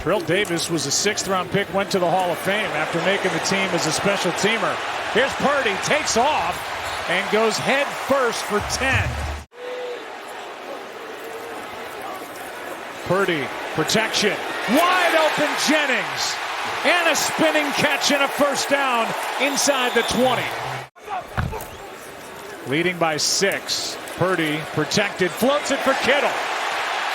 Trill Davis was a 6th-round pick, went to the Hall of Fame after making the team as a special teamer. Here's Purdy, takes off, and goes head first for 10. Purdy, protection, wide open Jennings, and a spinning catch and a first down inside the 20. Leading by 6. Purdy, protected, floats it for Kittle.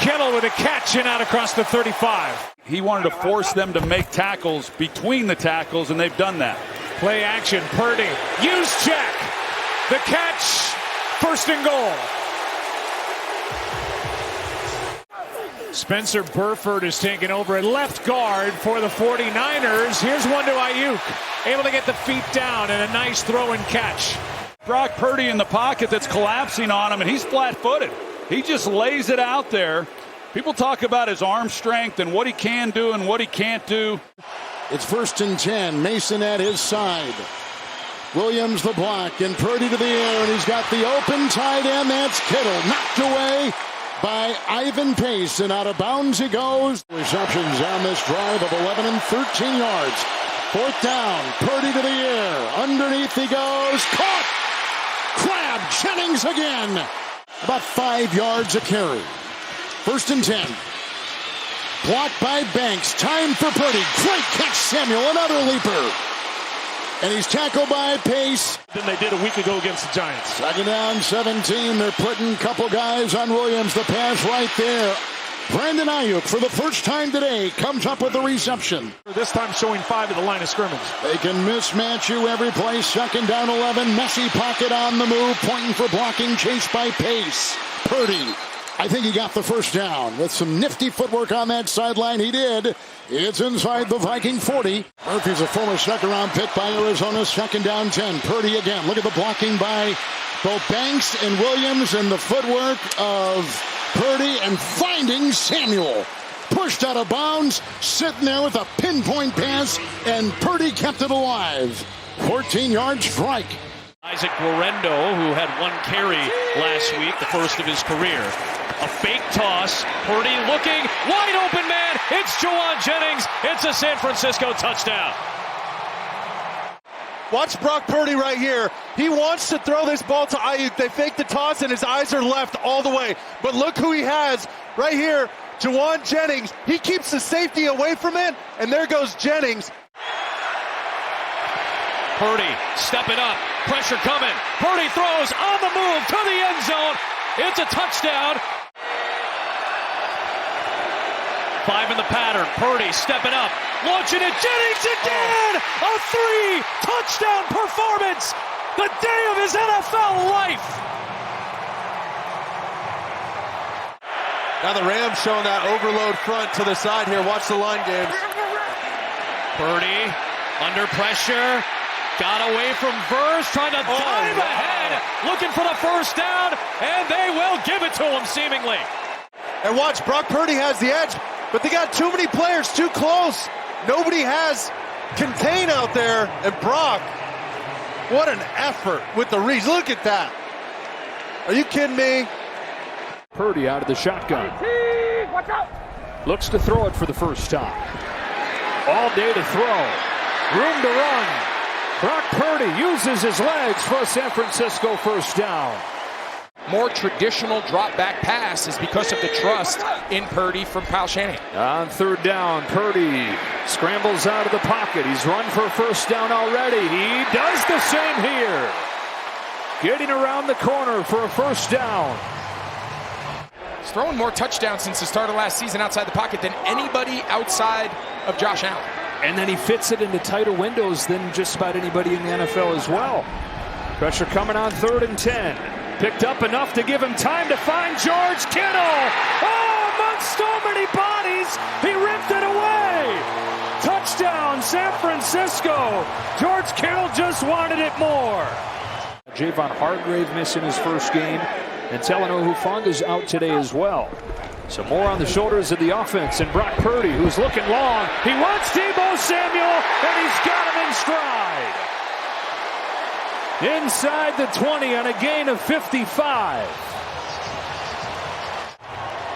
Kittle with a catch and out across the 35. He wanted to force them to make tackles between the tackles, and they've done that. Play action, Purdy, use check. The catch, first and goal. Spencer Burford is taking over at left guard for the 49ers. Here's one to Ayuk, able to get the feet down and a nice throw and catch. Brock Purdy in the pocket that's collapsing on him, and he's flat-footed. He just lays it out there. People talk about his arm strength and what he can do and what he can't do. It's 1st and 10. Mason at his side. Williams the block, and Purdy to the air, and he's got the open tight end. That's Kittle, knocked away by Ivan Pace, and out of bounds he goes. Receptions on this drive of 11 and 13 yards. 4th down, Purdy to the air. Underneath he goes. Caught! Crab, Jennings again. About 5 yards a carry. 1st and 10. Blocked by Banks. Time for Purdy. Great catch, Samuel. Another leaper. And he's tackled by Pace. Than they did a week ago against the Giants. 2nd down, 17. They're putting a couple guys on Williams. The pass right there. Brandon Ayuk, for the first time today, comes up with the reception. This time showing 5 at the line of scrimmage. They can mismatch you every play. 2nd down, 11. Messy pocket on the move. Pointing for blocking. Chased by Pace. Purdy. I think he got the first down with some nifty footwork on that sideline. He did. It's inside the Viking 40. Murphy's a former 2nd-round pick by Arizona. 2nd down, 10. Purdy again. Look at the blocking by both Banks and Williams, and the footwork of Purdy, and finding Samuel. Pushed out of bounds, sitting there with a pinpoint pass, and Purdy kept it alive. 14-yard strike. Isaac Guerrero, who had 1 carry last week, the first of his career. A fake toss. Purdy looking. Wide open man. It's Juwan Jennings. It's a San Francisco touchdown. Watch Brock Purdy right here. He wants to throw this ball to Ayuk. They fake the toss, and his eyes are left all the way. But look who he has right here. Juwan Jennings. He keeps the safety away from it, and there goes Jennings. Purdy stepping up. Pressure coming. Purdy throws on the move to the end zone. It's a touchdown. 5 in the pattern. Purdy stepping up. Launching it. Jennings again. A 3-touchdown performance. The day of his NFL life. Now the Rams showing that overload front to the side here. Watch the line games. Purdy under pressure. Got away from Verse, trying to dive ahead, looking for the first down, and they will give it to him, seemingly. And watch, Brock Purdy has the edge, but they got too many players too close. Nobody has contain out there, and Brock, what an effort with the reads. Look at that. Are you kidding me? Purdy out of the shotgun. Looks to throw it for the first time. All day to throw. Room to run. Brock Purdy uses his legs for a San Francisco first down. More traditional drop back pass is because of the trust in Purdy from Kyle Shanahan. On 3rd down, Purdy scrambles out of the pocket. He's run for a first down already. He does the same here. Getting around the corner for a first down. He's throwing more touchdowns since the start of last season outside the pocket than anybody outside of Josh Allen. And then he fits it into tighter windows than just about anybody in the NFL as well. Pressure coming on 3rd and 10. Picked up enough to give him time to find George Kittle. Oh, amongst so many bodies, he ripped it away. Touchdown, San Francisco. George Kittle just wanted it more. Javon Hargrave missing his first game, and Talanoa Hufanga's out today as well. So more on the shoulders of the offense, and Brock Purdy, who's looking long. He wants Deebo Samuel, and he's got him in stride. Inside the 20 on a gain of 55.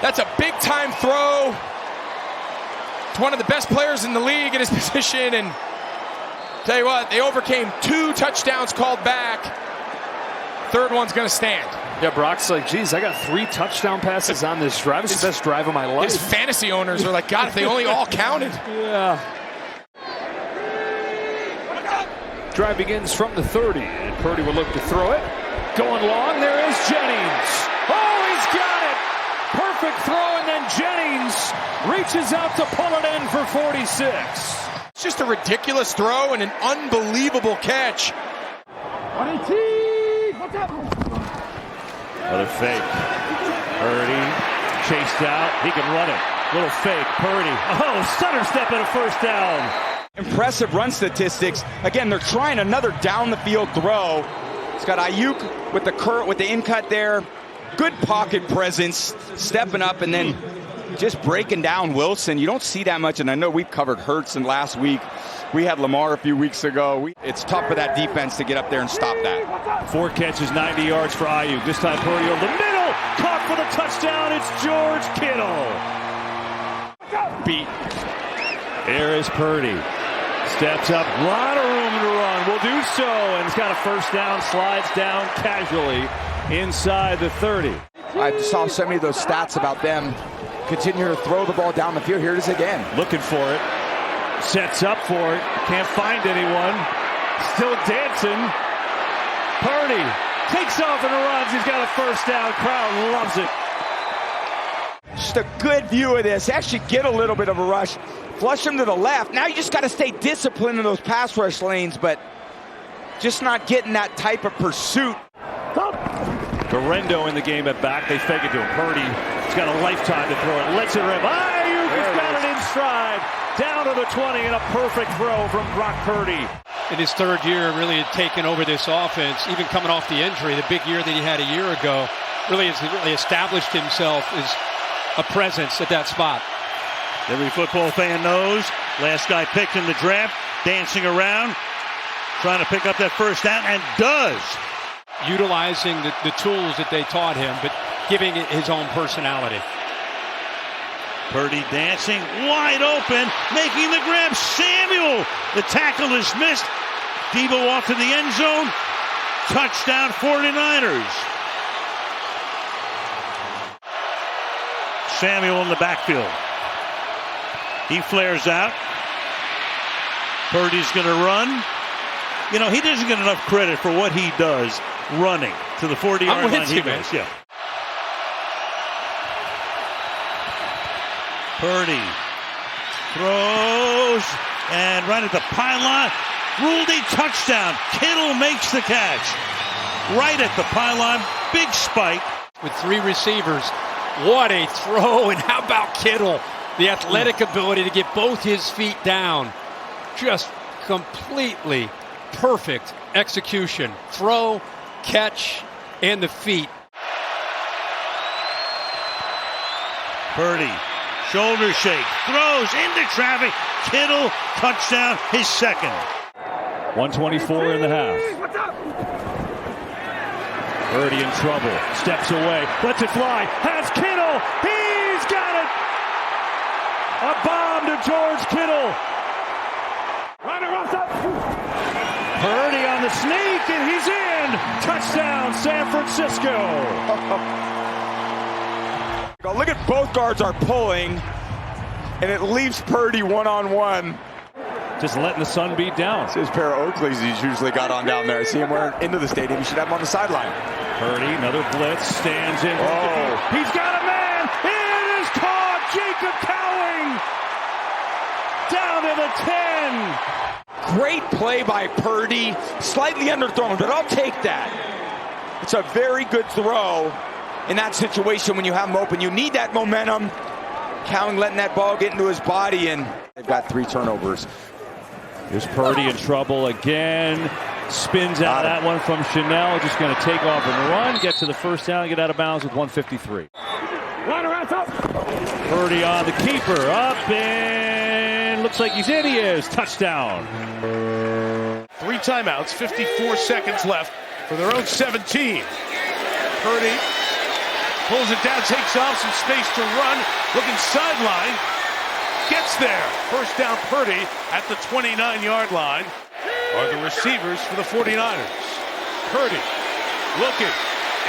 That's a big-time throw one of the best players in the league at his position, and tell you what, they overcame 2 touchdowns called back. Third one's going to stand. Yeah, Brock's like, geez, I got 3 touchdown passes on this drive. It's the best drive of my life. His fantasy owners are like, God, if they only all counted. Yeah. Drive begins from the 30, and Purdy will look to throw it. Going long, there is Jennings. Oh, he's got it! Perfect throw, and then Jennings reaches out to pull it in for 46. It's just a ridiculous throw and an unbelievable catch. Another fake. Purdy chased out. He can run it. Little fake. Purdy. Oh, stutter step and a first down. Impressive run statistics. Again, they're trying another down the field throw. It's got Ayuk with the in cut there. Good pocket presence, stepping up and then just breaking down Wilson. You don't see that much, and I know we've covered Hurts in last week. We had Lamar a few weeks ago. It's tough for that defense to get up there and stop that. 4 catches, 90 yards for Ayuk. This time Purdy over the middle. Caught for the touchdown. It's George Kittle. Beat. Here is Purdy. Steps up. A lot of room to run. Will do so. And he's got a first down. Slides down casually inside the 30. I saw so many of those stats about them continuing to throw the ball down the field. Here it is again. Looking for it. Sets up for it. Can't find anyone. Still dancing. Purdy takes off and runs. He's got a first down. Crowd loves it. Just a good view of this. Actually get a little bit of a rush. Flush him to the left. Now you just got to stay disciplined in those pass rush lanes, but just not getting that type of pursuit. Garendo in the game at back. They fake it to him. Purdy, he's got a lifetime to throw it. Lets it rip. Ayuk has got it in stride. Down to the 20 and a perfect throw from Brock Purdy. In his 3rd year, really had taken over this offense, even coming off the injury, the big year that he had a year ago, really has established himself as a presence at that spot. Every football fan knows, last guy picked in the draft, dancing around, trying to pick up that first down, and does. Utilizing the tools that they taught him, but giving it his own personality. Purdy dancing, wide open, making the grab. Samuel, the tackle is missed. Deebo off to the end zone. Touchdown 49ers. Samuel in the backfield. He flares out. Purdy's going to run. You know, he doesn't get enough credit for what he does running to the 40-yard line. He goes, yeah. Purdy throws and right at the pylon. Ruled a touchdown. Kittle makes the catch. Right at the pylon. Big spike. With 3 receivers. What a throw. And how about Kittle? The athletic ability to get both his feet down. Just completely perfect execution. Throw, catch, and the feet. Purdy, shoulder shake, throws into traffic. Kittle, touchdown, his second. 1:24 in the half. Purdy in trouble. Steps away. Lets it fly. Has Kittle. He's got it. A bomb to George Kittle. Purdy on the sneak, and he's in. Touchdown, San Francisco. Look at both guards are pulling, and it leaves Purdy one-on-one. Just letting the sun beat down. See his pair of Oakleys he's usually got on down there. See him wearing into the stadium. You should have him on the sideline. Purdy, another blitz, stands in. Oh. He's got a man. It is caught. Jacob Cowing down to the 10. Great play by Purdy. Slightly underthrown, but I'll take that. It's a very good throw in that situation when you have him open. You need that momentum. Cowing letting that ball get into his body, and they've got 3 turnovers. Here's Purdy in trouble again. Spins out that one from Chanel. Just going to take off and run. Get to the first down and get out of bounds with 1:53. Purdy on the keeper. Up and looks like he's in. He is. Touchdown. 3 timeouts, 54 seconds left for their own 17. Purdy pulls it down, takes off, some space to run. Looking sideline. Gets there. First down Purdy at the 29-yard line. Are the receivers for the 49ers. Purdy looking,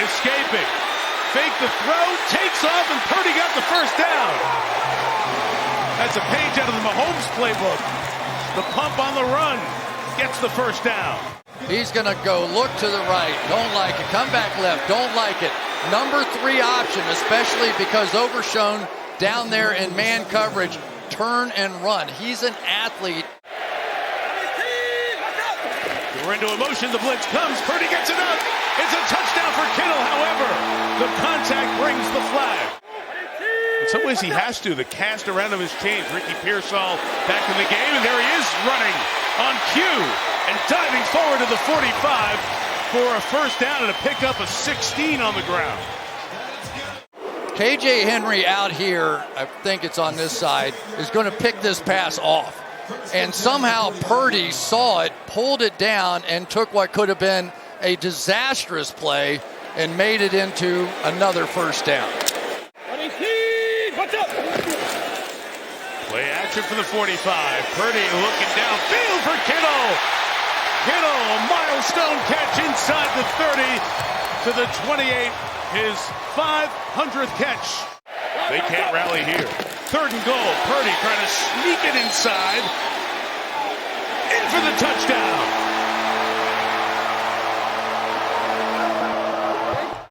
escaping. Fake the throw, takes off, and Purdy got the first down. That's a page out of the Mahomes playbook. The pump on the run gets the first down. He's going to go look to the right. Don't like it. Come back left. Don't like it. Number 3 option, especially because overshown down there in man coverage. Turn and run. He's an athlete. We're into a motion. The blitz comes. Purdy gets it up. It's a touchdown for Kittle. However, the contact brings the flag. In some ways, he has to. The cast around him has changed. Ricky Pearsall back in the game, and there he is running on cue and diving forward to the 45 for a first down and a pickup of 16 on the ground. KJ Henry out here, I think it's on this side, is going to pick this pass off. And somehow Purdy saw it, pulled it down, and took what could have been a disastrous play and made it into another first down. Play action for the 45. Purdy looking downfield for Kittle. Kittle, a milestone catch inside the 30 to the 28. His 500th catch. They can't rally here. 3rd and goal. Purdy trying to sneak it inside. In for the touchdown.